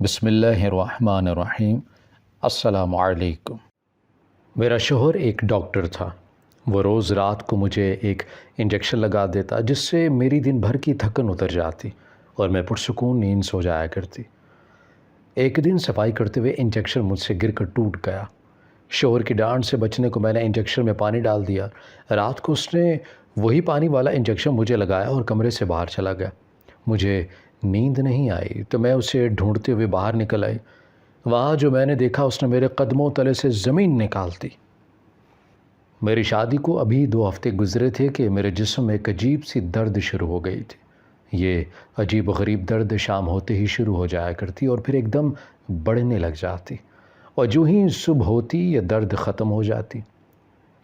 بسم اللہ الرحمن الرحیم۔ السلام علیکم۔ میرا شوہر ایک ڈاکٹر تھا۔ وہ روز رات کو مجھے ایک انجیکشن لگا دیتا جس سے میری دن بھر کی تھکن اتر جاتی اور میں پرسکون نیند سو جایا کرتی۔ ایک دن صفائی کرتے ہوئے انجیکشن مجھ سے گر کر ٹوٹ گیا۔ شوہر کی ڈانٹ سے بچنے کو میں نے انجیکشن میں پانی ڈال دیا۔ رات کو اس نے وہی پانی والا انجیکشن مجھے لگایا اور کمرے سے باہر چلا گیا۔ مجھے نیند نہیں آئی تو میں اسے ڈھونڈتے ہوئے باہر نکل آئی۔ وہاں جو میں نے دیکھا اس نے میرے قدموں تلے سے زمین نکال دی۔ میری شادی کو ابھی 2 ہفتے گزرے تھے کہ میرے جسم میں ایک عجیب سی درد شروع ہو گئی تھی۔ یہ عجیب و غریب درد شام ہوتے ہی شروع ہو جایا کرتی اور پھر ایک دم بڑھنے لگ جاتی، اور جو ہی صبح ہوتی یہ درد ختم ہو جاتی۔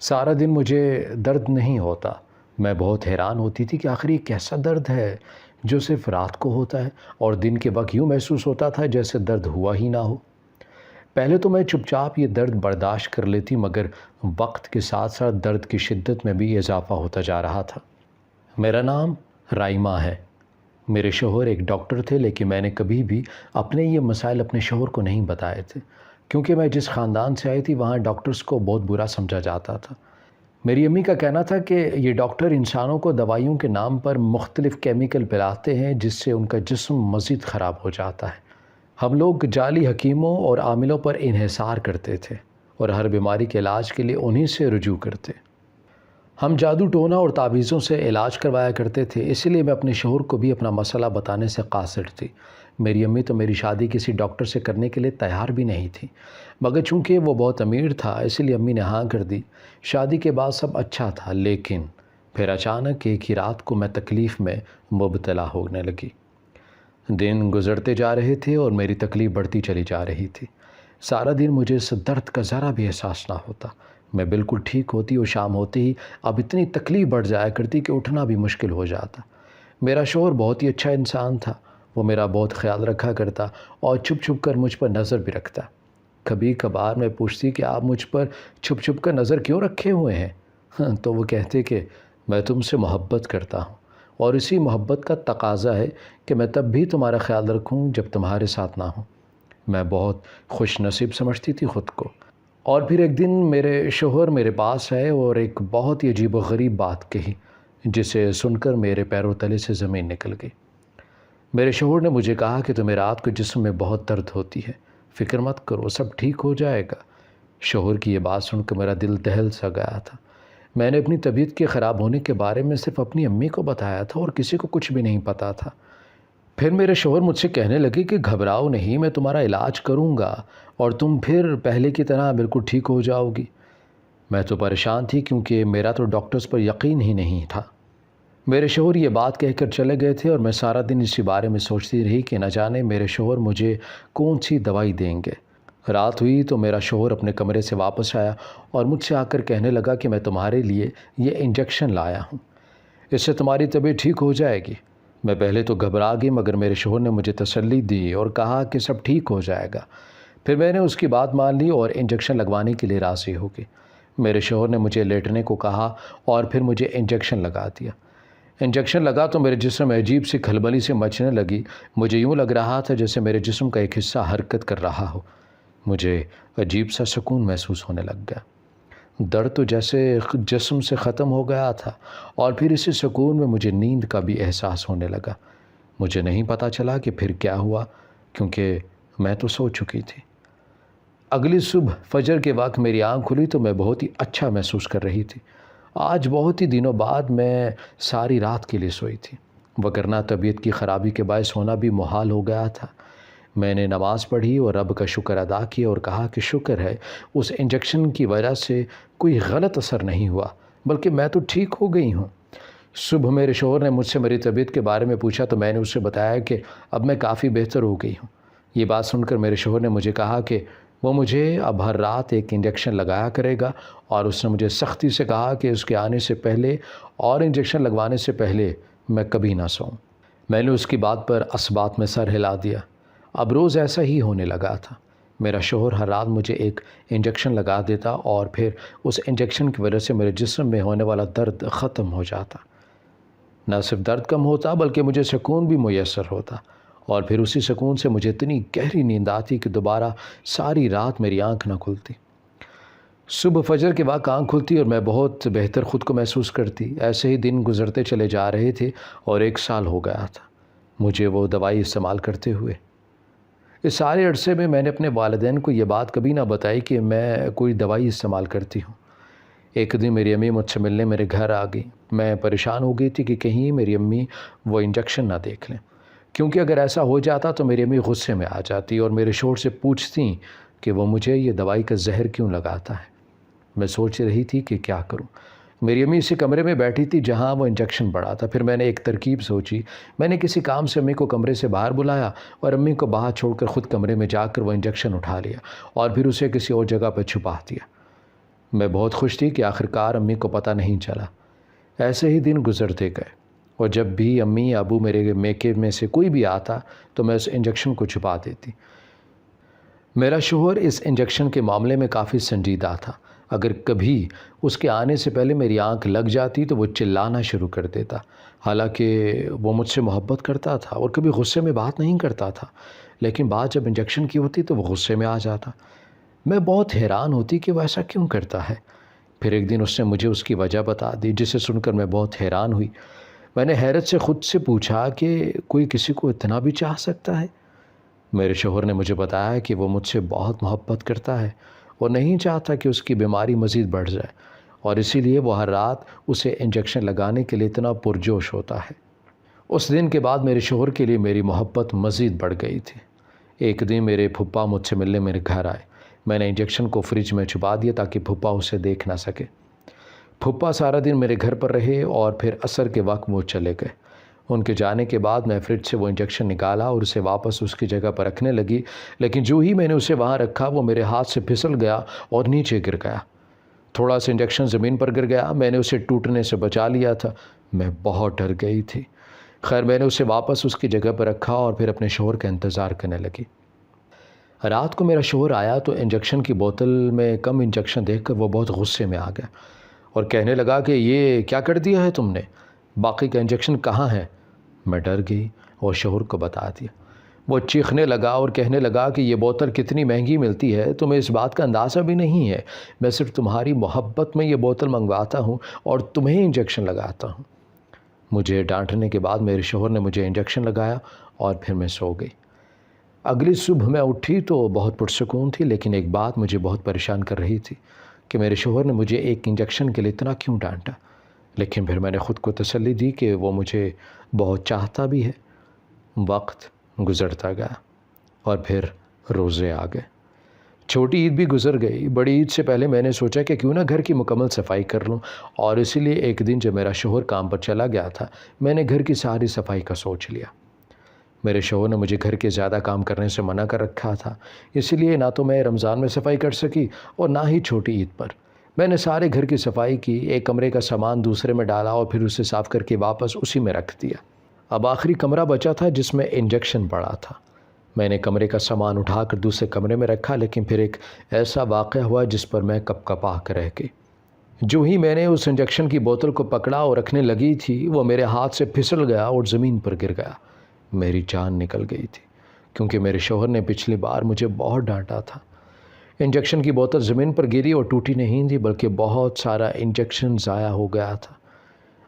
سارا دن مجھے درد نہیں ہوتا۔ میں بہت حیران ہوتی تھی کہ آخر یہ کیسا درد ہے جو صرف رات کو ہوتا ہے اور دن کے وقت یوں محسوس ہوتا تھا جیسے درد ہوا ہی نہ ہو۔ پہلے تو میں چپ چاپ یہ درد برداشت کر لیتی، مگر وقت کے ساتھ ساتھ درد کی شدت میں بھی اضافہ ہوتا جا رہا تھا۔ میرا نام رائمہ ہے۔ میرے شوہر ایک ڈاکٹر تھے، لیکن میں نے کبھی بھی اپنے یہ مسائل اپنے شوہر کو نہیں بتائے تھے، کیونکہ میں جس خاندان سے آئی تھی وہاں ڈاکٹرز کو بہت برا سمجھا جاتا تھا۔ میری امی کا کہنا تھا کہ یہ ڈاکٹر انسانوں کو دوائیوں کے نام پر مختلف کیمیکل پلاتے ہیں جس سے ان کا جسم مزید خراب ہو جاتا ہے۔ ہم لوگ جعلی حکیموں اور عاملوں پر انحصار کرتے تھے اور ہر بیماری کے علاج کے لیے انہی سے رجوع کرتے۔ ہم جادو ٹونا اور تعویذوں سے علاج کروایا کرتے تھے، اسی لیے میں اپنے شوہر کو بھی اپنا مسئلہ بتانے سے قاصر تھی۔ میری امی تو میری شادی کسی ڈاکٹر سے کرنے کے لیے تیار بھی نہیں تھی، مگر چونکہ وہ بہت امیر تھا اسی لیے امی نے ہاں کر دی۔ شادی کے بعد سب اچھا تھا، لیکن پھر اچانک ایک ہی رات کو میں تکلیف میں مبتلا ہونے لگی۔ دن گزرتے جا رہے تھے اور میری تکلیف بڑھتی چلی جا رہی تھی۔ سارا دن مجھے اس درد کا ذرا بھی احساس نہ ہوتا۔ میں بالکل ٹھیک ہوتی اور شام ہوتے ہی اب اتنی تکلیف بڑھ جایا کرتی کہ اٹھنا بھی مشکل ہو جاتا۔ میرا شوہر بہت ہی اچھا انسان تھا۔ وہ میرا بہت خیال رکھا کرتا اور چھپ چھپ کر مجھ پر نظر بھی رکھتا۔ کبھی کبھار میں پوچھتی کہ آپ مجھ پر چھپ چھپ کر نظر کیوں رکھے ہوئے ہیں؟ تو وہ کہتے کہ میں تم سے محبت کرتا ہوں اور اسی محبت کا تقاضا ہے کہ میں تب بھی تمہارا خیال رکھوں جب تمہارے ساتھ نہ ہوں۔ میں بہت خوش نصیب سمجھتی تھی خود کو۔ اور پھر ایک دن میرے شوہر میرے پاس آئے اور ایک بہت ہی عجیب و غریب بات کہی جسے سن کر میرے پیروں تلے سے زمین نکل گئی۔ میرے شوہر نے مجھے کہا کہ تمہیں رات کو جسم میں بہت درد ہوتی ہے، فکر مت کرو، سب ٹھیک ہو جائے گا۔ شوہر کی یہ بات سن کر میرا دل دہل سا گیا تھا۔ میں نے اپنی طبیعت کے خراب ہونے کے بارے میں صرف اپنی امی کو بتایا تھا اور کسی کو کچھ بھی نہیں پتا تھا۔ پھر میرے شوہر مجھ سے کہنے لگے کہ گھبراؤ نہیں، میں تمہارا علاج کروں گا اور تم پھر پہلے کی طرح بالکل ٹھیک ہو جاؤ گی۔ میں تو پریشان تھی کیونکہ میرا تو ڈاکٹرز پر یقین ہی نہیں تھا۔ میرے شوہر یہ بات کہہ کر چلے گئے تھے اور میں سارا دن اسی بارے میں سوچتی رہی کہ نہ جانے میرے شوہر مجھے کون سی دوائی دیں گے۔ رات ہوئی تو میرا شوہر اپنے کمرے سے واپس آیا اور مجھ سے آ کر کہنے لگا کہ میں تمہارے لیے یہ انجیکشن لایا ہوں، اس سے تمہاری طبیعت ٹھیک ہو جائے گی۔ میں پہلے تو گھبرا گئی، مگر میرے شوہر نے مجھے تسلی دی اور کہا کہ سب ٹھیک ہو جائے گا۔ پھر میں نے اس کی بات مان لی اور انجیکشن لگوانے کے لیے راضی ہو گئی۔ میرے شوہر نے مجھے لیٹنے کو کہا اور پھر مجھے انجیکشن لگا دیا۔ انجیکشن لگا تو میرے جسم میں عجیب سی کھلبلی سے مچنے لگی۔ مجھے یوں لگ رہا تھا جیسے میرے جسم کا ایک حصہ حرکت کر رہا ہو۔ مجھے عجیب سا سکون محسوس ہونے لگ گیا۔ درد تو جیسے جسم سے ختم ہو گیا تھا اور پھر اسی سکون میں مجھے نیند کا بھی احساس ہونے لگا۔ مجھے نہیں پتہ چلا کہ پھر کیا ہوا، کیونکہ میں تو سو چکی تھی۔ اگلی صبح فجر کے وقت میری آنکھ کھلی تو میں بہت ہی اچھا محسوس کر رہی تھی۔ آج بہت ہی دنوں بعد میں ساری رات کے لیے سوئی تھی، وگرنہ طبیعت کی خرابی کے باعث ہونا بھی محال ہو گیا تھا۔ میں نے نماز پڑھی اور رب کا شکر ادا کیا اور کہا کہ شکر ہے اس انجیکشن کی وجہ سے کوئی غلط اثر نہیں ہوا، بلکہ میں تو ٹھیک ہو گئی ہوں۔ صبح میرے شوہر نے مجھ سے میری طبیعت کے بارے میں پوچھا تو میں نے اس سے بتایا کہ اب میں کافی بہتر ہو گئی ہوں۔ یہ بات سن کر میرے شوہر نے مجھے کہا کہ وہ مجھے اب ہر رات ایک انجیکشن لگایا کرے گا، اور اس نے مجھے سختی سے کہا کہ اس کے آنے سے پہلے اور انجیکشن لگوانے سے پہلے میں کبھی نہ سوؤں۔ میں نے اس کی بات پر اسبات میں سر ہلا دیا۔ اب روز ایسا ہی ہونے لگا تھا۔ میرا شوہر ہر رات مجھے ایک انجیکشن لگا دیتا اور پھر اس انجیکشن کی وجہ سے میرے جسم میں ہونے والا درد ختم ہو جاتا۔ نہ صرف درد کم ہوتا بلکہ مجھے سکون بھی میسر ہوتا اور پھر اسی سکون سے مجھے اتنی گہری نیند آتی کہ دوبارہ ساری رات میری آنکھ نہ کھلتی۔ صبح فجر کے وقت آنکھ کھلتی اور میں بہت بہتر خود کو محسوس کرتی۔ ایسے ہی دن گزرتے چلے جا رہے تھے اور 1 سال ہو گیا تھا مجھے وہ دوائی استعمال کرتے ہوئے۔ اس سارے عرصے میں میں نے اپنے والدین کو یہ بات کبھی نہ بتائی کہ میں کوئی دوائی استعمال کرتی ہوں۔ ایک دن میری امی مجھ سے ملنے میرے گھر آ گئی۔ میں پریشان ہو گئی تھی کہ کہیں میری امی وہ انجیکشن نہ دیکھ لیں، کیونکہ اگر ایسا ہو جاتا تو میری امی غصے میں آ جاتی اور میرے شوہر سے پوچھتی کہ وہ مجھے یہ دوائی کا زہر کیوں لگاتا ہے۔ میں سوچ رہی تھی کہ کیا کروں۔ میری امی اسی کمرے میں بیٹھی تھی جہاں وہ انجیکشن پڑا تھا۔ پھر میں نے ایک ترکیب سوچی۔ میں نے کسی کام سے امی کو کمرے سے باہر بلایا اور امی کو باہر چھوڑ کر خود کمرے میں جا کر وہ انجیکشن اٹھا لیا اور پھر اسے کسی اور جگہ پہ چھپا دیا۔ میں بہت خوش تھی کہ آخرکار امی کو پتہ نہیں چلا۔ ایسے ہی دن گزرتے گئے اور جب بھی امی ابو میرے میکے میں سے کوئی بھی آتا تو میں اس انجیکشن کو چھپا دیتی۔ میرا شوہر اس انجیکشن کے معاملے میں کافی سنجیدہ تھا۔ اگر کبھی اس کے آنے سے پہلے میری آنکھ لگ جاتی تو وہ چلانا شروع کر دیتا، حالانکہ وہ مجھ سے محبت کرتا تھا اور کبھی غصے میں بات نہیں کرتا تھا، لیکن بات جب انجیکشن کی ہوتی تو وہ غصے میں آ جاتا۔ میں بہت حیران ہوتی کہ وہ ایسا کیوں کرتا ہے۔ پھر ایک دن اس نے مجھے اس کی وجہ بتا دی، جسے سن کر میں بہت حیران ہوئی۔ میں نے حیرت سے خود سے پوچھا کہ کوئی کسی کو اتنا بھی چاہ سکتا ہے؟ میرے شوہر نے مجھے بتایا کہ وہ مجھ سے بہت محبت کرتا ہے اور نہیں چاہتا کہ اس کی بیماری مزید بڑھ جائے، اور اسی لیے وہ ہر رات اسے انجیکشن لگانے کے لیے اتنا پرجوش ہوتا ہے۔ اس دن کے بعد میرے شوہر کے لیے میری محبت مزید بڑھ گئی تھی۔ ایک دن میرے پھپھا مجھ سے ملنے میرے گھر آئے۔ میں نے انجیکشن کو فریج میں چھپا دیا تاکہ پھپھا اسے دیکھ نہ سکے۔ پھپھا سارا دن میرے گھر پر رہے اور پھر عصر کے وقت وہ چلے گئے۔ ان کے جانے کے بعد میں فریج سے وہ انجیکشن نکالا اور اسے واپس اس کی جگہ پر رکھنے لگی، لیکن جو ہی میں نے اسے وہاں رکھا وہ میرے ہاتھ سے پھسل گیا اور نیچے گر گیا۔ تھوڑا سا انجیکشن زمین پر گر گیا۔ میں نے اسے ٹوٹنے سے بچا لیا تھا۔ میں بہت ڈر گئی تھی۔ خیر میں نے اسے واپس اس کی جگہ پر رکھا اور پھر اپنے شوہر کا انتظار کرنے لگی۔ رات کو میرا شوہر آیا تو انجیکشن کی بوتل میں کم انجیکشن دیکھ کر وہ بہت غصے میں آ گیا اور کہنے لگا کہ یہ کیا کر دیا ہے تم نے؟ باقی کا انجیکشن کہاں ہے؟ میں ڈر گئی اور شوہر کو بتا دیا۔ وہ چیخنے لگا اور کہنے لگا کہ یہ بوتل کتنی مہنگی ملتی ہے، تمہیں اس بات کا اندازہ بھی نہیں ہے۔ میں صرف تمہاری محبت میں یہ بوتل منگواتا ہوں اور تمہیں انجیکشن لگاتا ہوں۔ مجھے ڈانٹنے کے بعد میرے شوہر نے مجھے انجیکشن لگایا اور پھر میں سو گئی۔ اگلی صبح میں اٹھی تو بہت پرسکون تھی، لیکن ایک بات مجھے بہت پریشان کر رہی تھی کہ میرے شوہر نے مجھے ایک انجیکشن کے لیے اتنا کیوں ڈانٹا۔ لیکن پھر میں نے خود کو تسلی دی کہ وہ مجھے بہت چاہتا بھی ہے۔ وقت گزرتا گیا اور پھر روزے آ گئے۔ چھوٹی عید بھی گزر گئی۔ بڑی عید سے پہلے میں نے سوچا کہ کیوں نہ گھر کی مکمل صفائی کر لوں، اور اسی لیے ایک دن جب میرا شوہر کام پر چلا گیا تھا میں نے گھر کی ساری صفائی کا سوچ لیا۔ میرے شوہر نے مجھے گھر کے زیادہ کام کرنے سے منع کر رکھا تھا، اسی لیے نہ تو میں رمضان میں صفائی کر سکی اور نہ ہی چھوٹی عید پر۔ میں نے سارے گھر کی صفائی کی، ایک کمرے کا سامان دوسرے میں ڈالا اور پھر اسے صاف کر کے واپس اسی میں رکھ دیا۔ اب آخری کمرہ بچا تھا جس میں انجیکشن پڑا تھا۔ میں نے کمرے کا سامان اٹھا کر دوسرے کمرے میں رکھا، لیکن پھر ایک ایسا واقعہ ہوا جس پر میں کپ کپا کر رہ گئی۔ جو ہی میں نے اس انجیکشن کی بوتل کو پکڑا اور رکھنے لگی تھی وہ میرے ہاتھ سے پھسل گیا اور زمین پر گر گیا۔ میری جان نکل گئی تھی، کیونکہ میرے شوہر نے پچھلی بار مجھے بہت ڈانٹا تھا۔ انجیکشن کی بوتل زمین پر گری اور ٹوٹی نہیں تھی، بلکہ بہت سارا انجیکشن ضائع ہو گیا تھا۔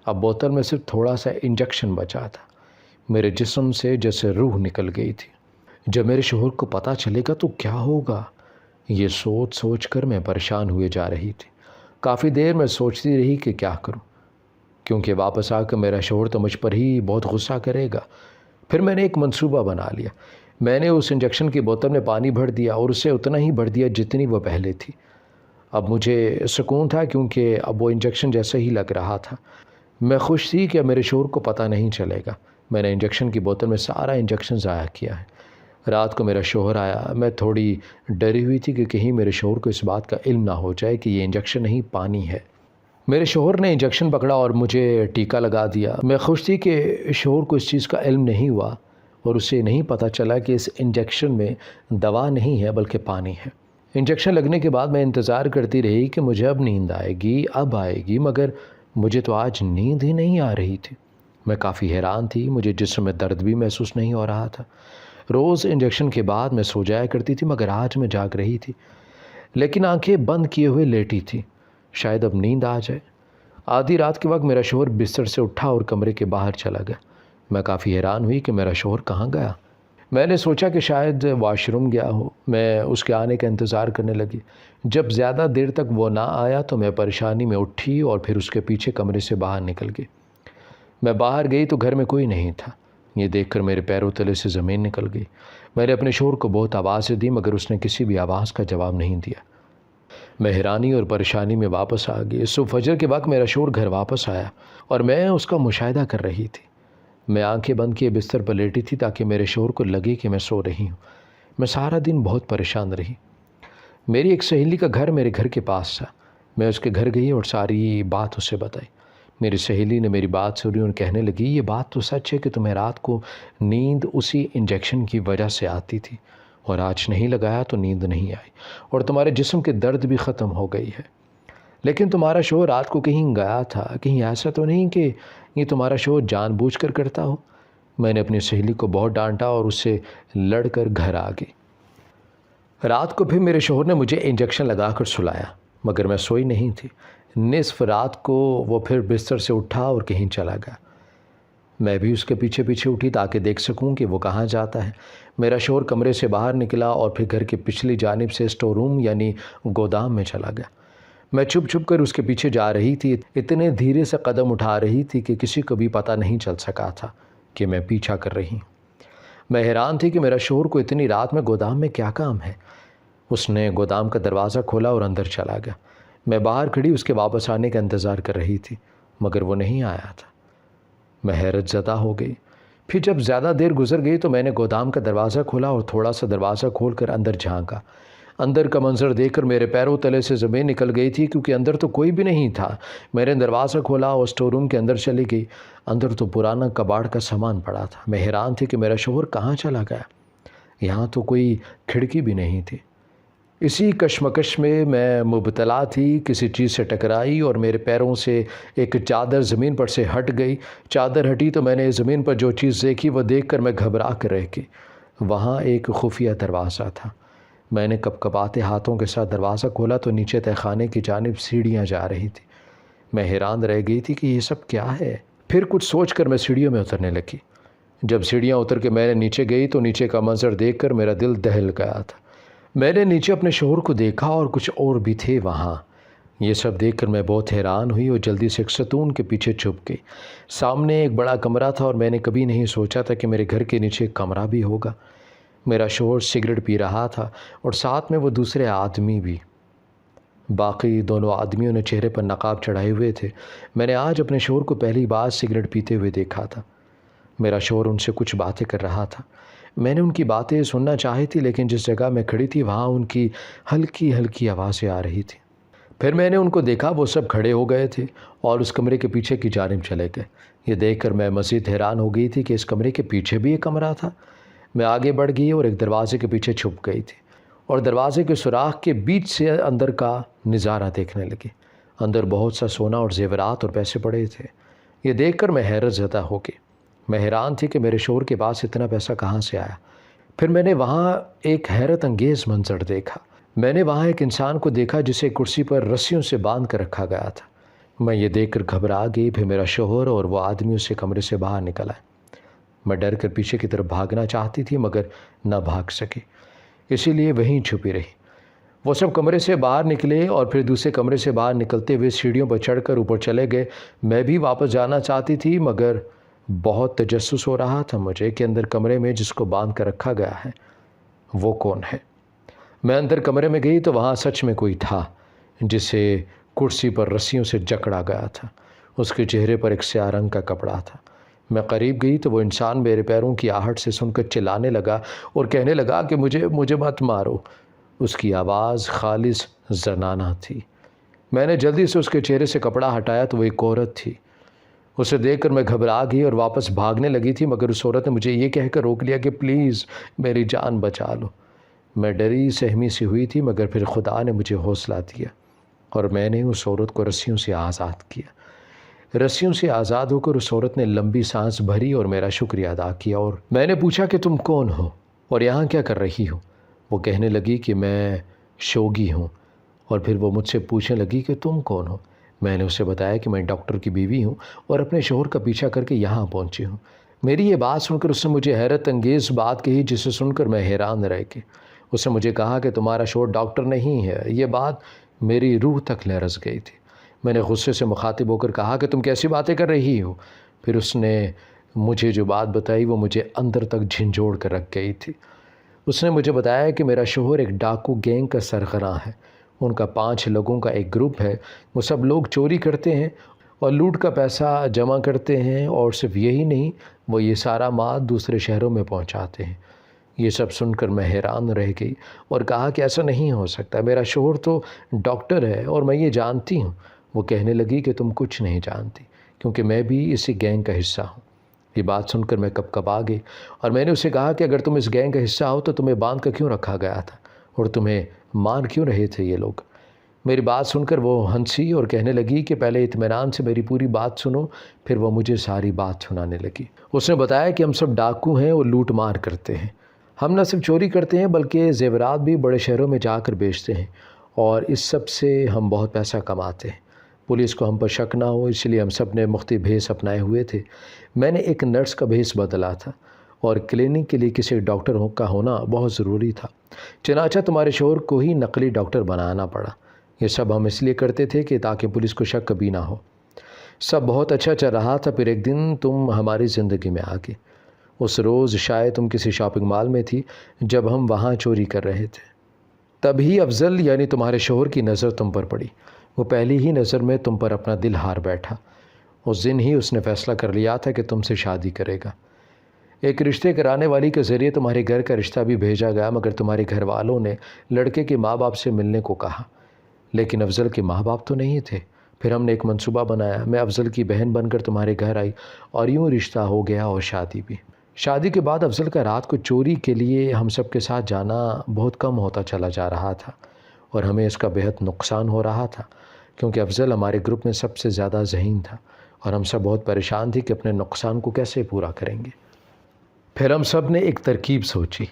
اب بوتل میں صرف تھوڑا سا انجیکشن بچا تھا۔ میرے جسم سے جیسے روح نکل گئی تھی۔ جب میرے شوہر کو پتہ چلے گا تو کیا ہوگا، یہ سوچ سوچ کر میں پریشان ہوئے جا رہی تھی۔ کافی دیر میں سوچتی رہی کہ کیا کروں، کیونکہ واپس آ کر میرا شوہر تو مجھ پر ہی بہت غصہ کرے گا۔ پھر میں نے ایک منصوبہ بنا لیا۔ میں نے اس انجیکشن کی بوتل میں پانی بھر دیا اور اسے اتنا ہی بھر دیا جتنی وہ پہلے تھی۔ اب مجھے سکون تھا کیونکہ اب وہ انجیکشن جیسا ہی لگ رہا تھا۔ میں خوش تھی کہ میرے شوہر کو پتہ نہیں چلے گا۔ میں نے انجیکشن کی بوتل میں سارا انجیکشن ضائع کیا ہے۔ رات کو میرا شوہر آیا۔ میں تھوڑی ڈری ہوئی تھی کہ کہیں میرے شوہر کو اس بات کا علم نہ ہو جائے کہ یہ انجیکشن نہیں پانی ہے۔ میرے شوہر نے انجیکشن پکڑا اور مجھے ٹیکا لگا دیا۔ میں خوش تھی کہ شوہر کو اس چیز کا علم نہیں ہوا اور اسے نہیں پتہ چلا کہ اس انجیکشن میں دوا نہیں ہے بلکہ پانی ہے۔ انجیکشن لگنے کے بعد میں انتظار کرتی رہی کہ مجھے اب نیند آئے گی، اب آئے گی، مگر مجھے تو آج نیند ہی نہیں آ رہی تھی۔ میں کافی حیران تھی، مجھے جسم میں درد بھی محسوس نہیں ہو رہا تھا۔ روز انجیکشن کے بعد میں سو جایا کرتی تھی، مگر آج میں جاگ رہی تھی، لیکن آنکھیں بند کیے ہوئے لیٹی تھی، شاید اب نیند آ جائے۔ آدھی رات کے وقت میرا شوہر بستر سے اٹھا اور کمرے کے باہر چلا گیا۔ میں کافی حیران ہوئی کہ میرا شوہر کہاں گیا۔ میں نے سوچا کہ شاید واش روم گیا ہو۔ میں اس کے آنے کا انتظار کرنے لگی۔ جب زیادہ دیر تک وہ نہ آیا تو میں پریشانی میں اٹھی اور پھر اس کے پیچھے کمرے سے باہر نکل گئی۔ میں باہر گئی تو گھر میں کوئی نہیں تھا۔ یہ دیکھ کر میرے پیروں تلے سے زمین نکل گئی۔ میں نے اپنے شوہر کو بہت آوازیں دی، مگر اس نے کسی بھی آواز کا جواب نہیں دیا۔ میں حیرانی اور پریشانی میں واپس آ گئی۔ صبح فجر کے وقت میرا شوہر گھر واپس آیا اور میں اس کا مشاہدہ کر رہی تھی۔ میں آنکھیں بند کیے بستر پر لیٹی تھی تاکہ میرے شوہر کو لگے کہ میں سو رہی ہوں۔ میں سارا دن بہت پریشان رہی۔ میری ایک سہیلی کا گھر میرے گھر کے پاس تھا۔ میں اس کے گھر گئی اور ساری بات اسے بتائی۔ میری سہیلی نے میری بات سنی اور کہنے لگی، یہ بات تو سچ ہے کہ تمہیں رات کو نیند اسی انجیکشن کی وجہ سے آتی تھی، اور آج نہیں لگایا تو نیند نہیں آئی، اور تمہارے جسم کے درد بھی ختم ہو گئی ہے۔ لیکن تمہارا شوہر رات کو کہیں گیا تھا، کہیں ایسا تو نہیں کہ یہ تمہارا شوہر جان بوجھ کر کرتا ہو؟ میں نے اپنی سہیلی کو بہت ڈانٹا اور اس سے لڑ کر گھر آ گئی۔ رات کو پھر میرے شوہر نے مجھے انجیکشن لگا کر سلایا، مگر میں سوئی نہیں تھی۔ نصف رات کو وہ پھر بستر سے اٹھا اور کہیں چلا گیا۔ میں بھی اس کے پیچھے پیچھے اٹھی تاکہ دیکھ سکوں کہ وہ کہاں جاتا ہے۔ میرا شوہر کمرے سے باہر نکلا اور پھر گھر کی پچھلی جانب سے اسٹور روم یعنی گودام میں چلا گیا۔ میں چھپ چھپ کر اس کے پیچھے جا رہی تھی، اتنے دھیرے سے قدم اٹھا رہی تھی کہ کسی کو بھی پتہ نہیں چل سکا تھا کہ میں پیچھا کر رہی ہوں۔ میں حیران تھی کہ میرا شوہر کو اتنی رات میں گودام میں کیا کام ہے۔ اس نے گودام کا دروازہ کھولا اور اندر چلا گیا۔ میں باہر کھڑی اس کے واپس آنے کا انتظار کر رہی تھی، مگر وہ نہیں آیا تھا۔ میں حیرت زدہ ہو گئی۔ پھر جب زیادہ دیر گزر گئی تو میں نے گودام کا دروازہ کھولا اور تھوڑا سا دروازہ کھول کر اندر جھانکا۔ اندر کا منظر دیکھ کر میرے پیروں تلے سے زمین نکل گئی تھی، کیونکہ اندر تو کوئی بھی نہیں تھا۔ میں نے دروازہ کھولا اور اسٹور روم کے اندر چلی گئی۔ اندر تو پرانا کباڑ کا سامان پڑا تھا۔ میں حیران تھی کہ میرا شوہر کہاں چلا گیا۔ یہاں تو کوئی کھڑکی بھی نہیں تھی۔ اسی کشمکش میں مبتلا تھی، کسی چیز سے ٹکرائی اور میرے پیروں سے ایک چادر زمین پر سے ہٹ گئی۔ چادر ہٹی تو میں نے زمین پر جو چیز دیکھی وہ دیکھ کر میں گھبرا کر رہ گئی۔ وہاں ایک خفیہ دروازہ تھا۔ میں نے کپکپاتے ہاتھوں کے ساتھ دروازہ کھولا تو نیچے تہہ خانے کی جانب سیڑھیاں جا رہی تھی۔ میں حیران رہ گئی تھی کہ یہ سب کیا ہے۔ پھر کچھ سوچ کر میں سیڑھیوں میں اترنے لگی۔ جب سیڑھیاں اتر کے میں نے نیچے گئی تو نیچے کا منظر دیکھ کر میرا دل دہل گیا تھا۔ میں نے نیچے اپنے شوہر کو دیکھا اور کچھ اور بھی تھے وہاں۔ یہ سب دیکھ کر میں بہت حیران ہوئی اور جلدی سے ایک ستون کے پیچھے چھپ گئی۔ سامنے ایک بڑا کمرہ تھا اور میں نے کبھی نہیں سوچا تھا کہ میرے گھر کے نیچے ایک کمرہ بھی ہوگا۔ میرا شوہر سگریٹ پی رہا تھا اور ساتھ میں وہ دوسرے آدمی بھی۔ باقی دونوں آدمیوں نے چہرے پر نقاب چڑھائے ہوئے تھے۔ میں نے آج اپنے شوہر کو پہلی بار سگریٹ پیتے ہوئے دیکھا تھا۔ میرا شوہر ان سے کچھ باتیں کر رہا تھا۔ میں نے ان کی باتیں سننا چاہی تھی، لیکن جس جگہ میں کھڑی تھی وہاں ان کی ہلکی ہلکی آوازیں آ رہی تھیں۔ پھر میں نے ان کو دیکھا، وہ سب کھڑے ہو گئے تھے اور اس کمرے کے پیچھے کی جانب چلے گئے۔ یہ دیکھ کر میں مزید حیران ہو گئی تھی کہ اس کمرے کے پیچھے بھی ایک کمرہ تھا۔ میں آگے بڑھ گئی اور ایک دروازے کے پیچھے چھپ گئی تھی اور دروازے کے سوراخ کے بیچ سے اندر کا نظارہ دیکھنے لگی۔ اندر بہت سا سونا اور زیورات اور پیسے پڑے تھے۔ یہ دیکھ کر میں حیرت زدہ ہو گئی۔ میں حیران تھی کہ میرے شوہر کے پاس اتنا پیسہ کہاں سے آیا۔ پھر میں نے وہاں ایک حیرت انگیز منظر دیکھا۔ میں نے وہاں ایک انسان کو دیکھا جسے کرسی پر رسیوں سے باندھ کر رکھا گیا تھا۔ میں یہ دیکھ کر گھبرا گئی۔ پھر میرا شوہر اور وہ آدمی اس سے کمرے سے باہر نکل آئے۔ میں ڈر کر پیچھے کی طرف بھاگنا چاہتی تھی مگر نہ بھاگ سکی، اسی لیے وہیں چھپی رہی۔ وہ سب کمرے سے باہر نکلے اور پھر دوسرے کمرے سے باہر نکلتے ہوئے سیڑھیوں پر چڑھ کر اوپر چلے گئے۔ میں بھی واپس جانا چاہتی تھی مگر بہت تجسس ہو رہا تھا مجھے کہ اندر کمرے میں جس کو باندھ کر رکھا گیا ہے وہ کون ہے۔ میں اندر کمرے میں گئی تو وہاں سچ میں کوئی تھا جسے کرسی پر رسیوں سے جکڑا گیا تھا۔ اس کے چہرے پر ایک سیاہ رنگ کا کپڑا تھا۔ میں قریب گئی تو وہ انسان میرے پیروں کی آہٹ سے سن کر چلانے لگا اور کہنے لگا کہ مجھے مت مارو۔ اس کی آواز خالص زنانہ تھی۔ میں نے جلدی سے اس کے چہرے سے کپڑا ہٹایا تو وہ ایک عورت تھی۔ اسے دیکھ کر میں گھبرا گئی اور واپس بھاگنے لگی تھی مگر اس عورت نے مجھے یہ کہہ کر روک لیا کہ پلیز میری جان بچا لو۔ میں ڈری سہمی سی ہوئی تھی مگر پھر خدا نے مجھے حوصلہ دیا اور میں نے اس عورت کو رسیوں سے آزاد کیا۔ رسیوں سے آزاد ہو کر اس عورت نے لمبی سانس بھری اور میرا شکریہ ادا کیا، اور میں نے پوچھا کہ تم کون ہو اور یہاں کیا کر رہی ہو؟ وہ کہنے لگی کہ میں شوگی ہوں، اور پھر وہ مجھ سے پوچھنے لگی کہ تم کون ہو؟ میں نے اسے بتایا کہ میں ڈاکٹر کی بیوی ہوں اور اپنے شوہر کا پیچھا کر کے یہاں پہنچی ہوں۔ میری یہ بات سن کر اس نے مجھے حیرت انگیز بات کہی، جسے سن کر میں حیران رہ گئی۔ اس نے مجھے کہا کہ تمہارا شوہر ڈاکٹر نہیں ہے۔ یہ بات میری روح تک لرز گئی تھی۔ میں نے غصے سے مخاطب ہو کر کہا کہ تم کیسی باتیں کر رہی ہو؟ پھر اس نے مجھے جو بات بتائی وہ مجھے اندر تک جھنجھوڑ کر رکھ گئی تھی۔ اس نے مجھے بتایا کہ میرا شوہر ایک ڈاکو گینگ کا سرغراں ہے۔ ان کا 5 لوگوں کا ایک گروپ ہے۔ وہ سب لوگ چوری کرتے ہیں اور لوٹ کا پیسہ جمع کرتے ہیں، اور صرف یہی نہیں، وہ یہ سارا مال دوسرے شہروں میں پہنچاتے ہیں۔ یہ سب سن کر میں حیران رہ گئی اور کہا کہ ایسا نہیں ہو سکتا، میرا شوہر تو ڈاکٹر ہے اور میں یہ جانتی ہوں۔ وہ کہنے لگی کہ تم کچھ نہیں جانتی، کیونکہ میں بھی اسی گینگ کا حصہ ہوں۔ یہ بات سن کر میں کپکپا گئی اور میں نے اسے کہا کہ اگر تم اس گینگ کا حصہ ہو تو تمہیں باندھ کر کیوں رکھا گیا تھا اور تمہیں مار کیوں رہے تھے یہ لوگ؟ میری بات سن کر وہ ہنسی اور کہنے لگی کہ پہلے اطمینان سے میری پوری بات سنو۔ پھر وہ مجھے ساری بات سنانے لگی۔ اس نے بتایا کہ ہم سب ڈاکو ہیں اور لوٹ مار کرتے ہیں۔ ہم نہ صرف چوری کرتے ہیں بلکہ زیورات بھی بڑے شہروں میں جا کر بیچتے ہیں، اور اس سب سے ہم بہت پیسہ کماتے ہیں۔ پولیس کو ہم پر شک نہ ہو، اس لیے ہم سب نے مختلف بھیس اپنائے ہوئے تھے۔ میں نے ایک نرس کا بھیس بدلا تھا، اور کلینک کے لیے کسی ڈاکٹر کا ہونا بہت ضروری تھا۔ چنانچہ تمہارے شوہر کو ہی نقلی ڈاکٹر بنانا پڑا۔ یہ سب ہم اس لیے کرتے تھے کہ تاکہ پولیس کو شک کبھی نہ ہو۔ سب بہت اچھا چل رہا تھا، پھر ایک دن تم ہماری زندگی میں آ گئی۔ اس روز شاید تم کسی شاپنگ مال میں تھی جب ہم وہاں چوری کر رہے تھے۔ تبھی افضل یعنی تمہارے شوہر کی نظر تم پر پڑی۔ وہ پہلی ہی نظر میں تم پر اپنا دل ہار بیٹھا۔ اس دن ہی اس نے فیصلہ کر لیا تھا کہ تم سے شادی کرے گا۔ ایک رشتے کرانے والی کے ذریعے تمہارے گھر کا رشتہ بھی بھیجا گیا، مگر تمہارے گھر والوں نے لڑکے کے ماں باپ سے ملنے کو کہا، لیکن افضل کے ماں باپ تو نہیں تھے۔ پھر ہم نے ایک منصوبہ بنایا، میں افضل کی بہن بن کر تمہارے گھر آئی، اور یوں رشتہ ہو گیا اور شادی بھی۔ شادی کے بعد افضل کا رات کو چوری کے لیے ہم سب کے ساتھ جانا بہت کم ہوتا چلا جا رہا تھا، اور ہمیں اس کا بہت نقصان ہو رہا تھا، کیونکہ افضل ہمارے گروپ میں سب سے زیادہ ذہین تھا، اور ہم سب بہت پریشان تھے کہ اپنے نقصان کو کیسے پورا کریں گے۔ پھر ہم سب نے ایک ترکیب سوچی۔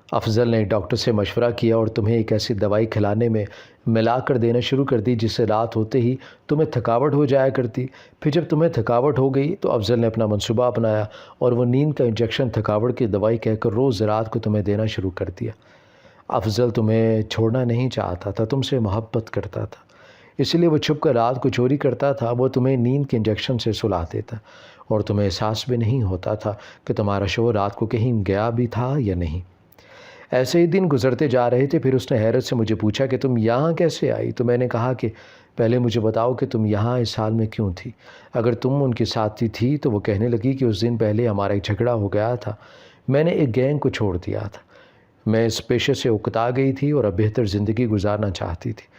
افضل نے ڈاکٹر سے مشورہ کیا اور تمہیں ایک ایسی دوائی کھلانے میں ملا کر دینا شروع کر دی جس سے رات ہوتے ہی تمہیں تھکاوٹ ہو جایا کرتی۔ پھر جب تمہیں تھکاوٹ ہو گئی تو افضل نے اپنا منصوبہ اپنایا اور وہ نیند کا انجیکشن تھکاوٹ کی دوائی کہہ کر روز رات کو تمہیں دینا شروع کر دیا۔ افضل تمہیں چھوڑنا نہیں چاہتا تھا، تم سے محبت کرتا تھا، اس لیے وہ چھپ کر رات کو چوری کرتا تھا۔ وہ تمہیں نیند کے انجیکشن سے سلا دیتا، اور تمہیں احساس بھی نہیں ہوتا تھا کہ تمہارا شوہر رات کو کہیں گیا بھی تھا یا نہیں۔ ایسے ہی دن گزرتے جا رہے تھے۔ پھر اس نے حیرت سے مجھے پوچھا کہ تم یہاں کیسے آئی؟ تو میں نے کہا کہ پہلے مجھے بتاؤ کہ تم یہاں اس حال میں کیوں تھی، اگر تم ان کے ساتھی تھی تو۔ وہ کہنے لگی کہ اس دن پہلے ہمارا ایک جھگڑا ہو گیا تھا، میں نے ایک گینگ کو چھوڑ دیا تھا، میں اس پیشے سے اکتا گئی تھی اور اب بہتر زندگی گزارنا چاہتی تھی۔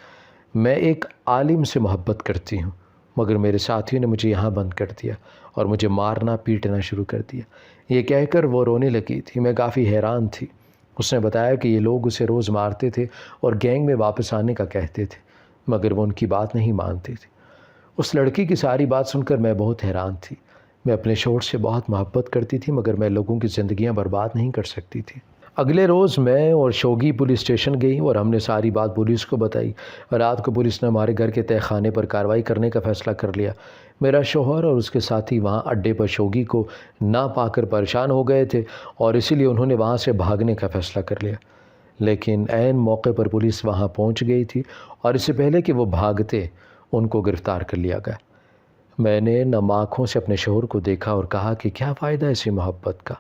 میں ایک عالم سے محبت کرتی ہوں، مگر میرے ساتھیوں نے مجھے یہاں بند کر دیا اور مجھے مارنا پیٹنا شروع کر دیا۔ یہ کہہ کر وہ رونے لگی تھی۔ میں کافی حیران تھی۔ اس نے بتایا کہ یہ لوگ اسے روز مارتے تھے اور گینگ میں واپس آنے کا کہتے تھے، مگر وہ ان کی بات نہیں مانتے تھے۔ اس لڑکی کی ساری بات سن کر میں بہت حیران تھی۔ میں اپنے شوہر سے بہت محبت کرتی تھی، مگر میں لوگوں کی زندگیاں برباد نہیں کر سکتی تھی۔ اگلے روز میں اور شوگی پولیس اسٹیشن گئی اور ہم نے ساری بات پولیس کو بتائی۔ رات کو پولیس نے ہمارے گھر کے تہہ خانے پر کارروائی کرنے کا فیصلہ کر لیا۔ میرا شوہر اور اس کے ساتھی وہاں اڈے پر شوگی کو نہ پا کر پریشان ہو گئے تھے، اور اسی لیے انہوں نے وہاں سے بھاگنے کا فیصلہ کر لیا۔ لیکن عین موقع پر پولیس وہاں پہنچ گئی تھی، اور اس سے پہلے کہ وہ بھاگتے ان کو گرفتار کر لیا گیا۔ میں نے نم آنکھوں سے اپنے شوہر کو دیکھا اور کہا کہ کیا فائدہ ایسی محبت کا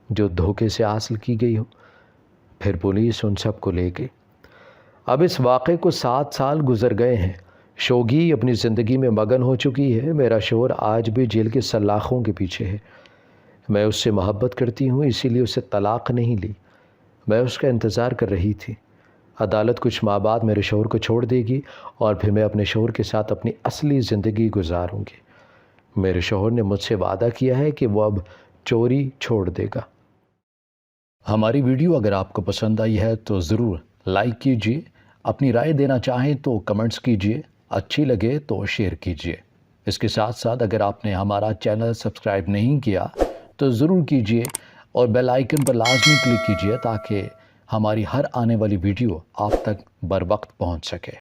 جو دھوکے سے حاصل کی گئی ہو۔ پھر پولیس ان سب کو لے گئی۔ اب اس واقعے کو 7 سال گزر گئے ہیں۔ شوگی اپنی زندگی میں مگن ہو چکی ہے۔ میرا شوہر آج بھی جیل کے سلاخوں کے پیچھے ہے۔ میں اس سے محبت کرتی ہوں، اسی لیے اسے طلاق نہیں لی۔ میں اس کا انتظار کر رہی تھی۔ عدالت کچھ ماہ بعد میرے شوہر کو چھوڑ دے گی، اور پھر میں اپنے شوہر کے ساتھ اپنی اصلی زندگی گزاروں گی۔ میرے شوہر نے مجھ سے وعدہ کیا ہے کہ وہ اب چوری چھوڑ دے گا۔ ہماری ویڈیو اگر آپ کو پسند آئی ہے تو ضرور لائک کیجیے، اپنی رائے دینا چاہیں تو کمنٹس کیجیے، اچھی لگے تو شیئر کیجیے۔ اس کے ساتھ ساتھ اگر آپ نے ہمارا چینل سبسکرائب نہیں کیا تو ضرور کیجئے اور بیل آئیکن پر لازمی کلک کیجئے تاکہ ہماری ہر آنے والی ویڈیو آپ تک بر وقت پہنچ سکے۔